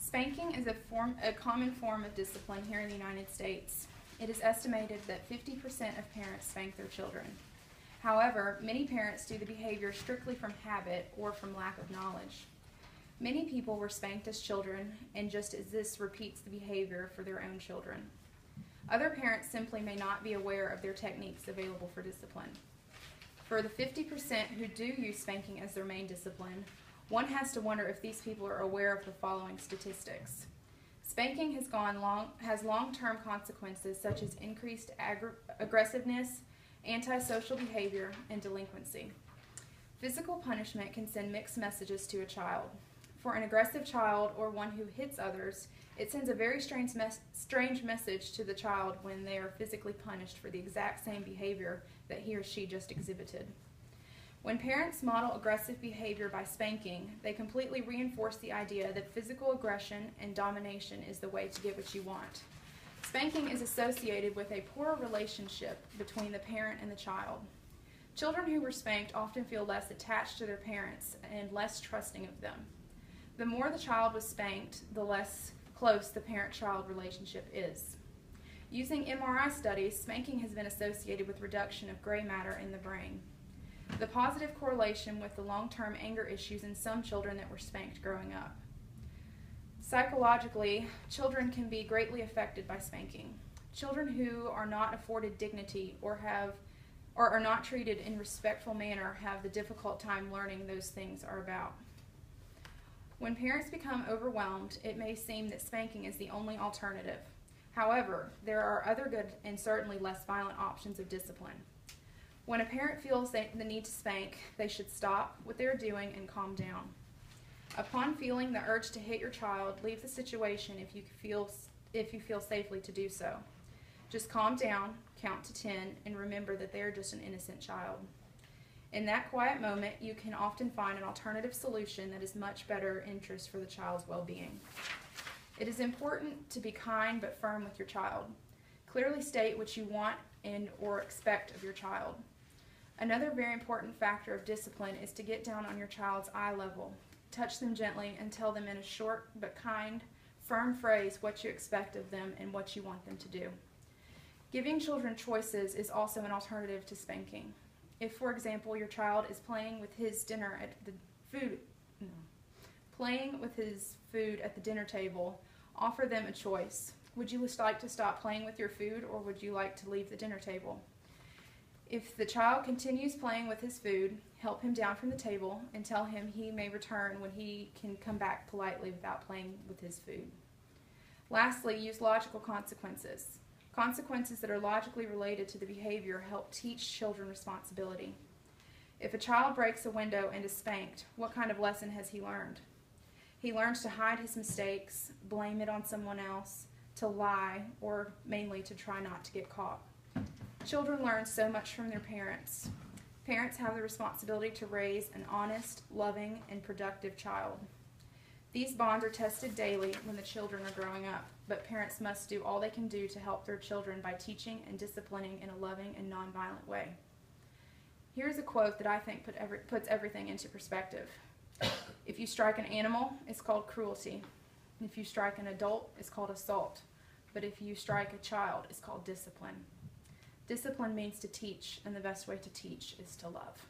Spanking is a common form of discipline here in the United States. It is estimated that 50% of parents spank their children. However, many parents do the behavior strictly from habit or from lack of knowledge. Many people were spanked as children, and just as this repeats the behavior for their own children. Other parents simply may not be aware of their techniques available for discipline. For the 50% who do use spanking as their main discipline, one has to wonder if these people are aware of the following statistics. Spanking has long-term consequences such as increased aggressiveness, antisocial behavior, and delinquency. Physical punishment can send mixed messages to a child. For an aggressive child or one who hits others, it sends a very strange message to the child when they are physically punished for the exact same behavior that he or she just exhibited. When parents model aggressive behavior by spanking, they completely reinforce the idea that physical aggression and domination is the way to get what you want. Spanking is associated with a poor relationship between the parent and the child. Children who were spanked often feel less attached to their parents and less trusting of them. The more the child was spanked, the less close the parent-child relationship is. Using MRI studies, spanking has been associated with reduction of gray matter in the brain. The positive correlation with the long-term anger issues in some children that were spanked growing up. Psychologically, children can be greatly affected by spanking. Children who are not afforded dignity or are not treated in a respectful manner have the difficult time learning those things are about. When parents become overwhelmed, it may seem that spanking is the only alternative. However, there are other good and certainly less violent options of discipline. When a parent feels the need to spank, they should stop what they are doing and calm down. Upon feeling the urge to hit your child, leave the situation if you feel safely to do so. Just calm down, count to 10, and remember that they are just an innocent child. In that quiet moment, you can often find an alternative solution that is much better interest for the child's well-being. It is important to be kind but firm with your child. Clearly state what you want and or expect of your child. Another very important factor of discipline is to get down on your child's eye level. Touch them gently and tell them in a short but kind, firm phrase what you expect of them and what you want them to do. Giving children choices is also an alternative to spanking. If, for example, your child is playing with his food at the dinner table, offer them a choice. Would you like to stop playing with your food, or would you like to leave the dinner table? If the child continues playing with his food, help him down from the table and tell him he may return when he can come back politely without playing with his food. Lastly, use logical consequences. Consequences that are logically related to the behavior help teach children responsibility. If a child breaks a window and is spanked, what kind of lesson has he learned? He learns to hide his mistakes, blame it on someone else, to lie, or mainly to try not to get caught. Children learn so much from their parents. Parents have the responsibility to raise an honest, loving, and productive child. These bonds are tested daily when the children are growing up, but parents must do all they can do to help their children by teaching and disciplining in a loving and nonviolent way. Here's a quote that I think puts everything into perspective. If you strike an animal, it's called cruelty. If you strike an adult, it's called assault. But if you strike a child, it's called discipline. Discipline means to teach, and the best way to teach is to love.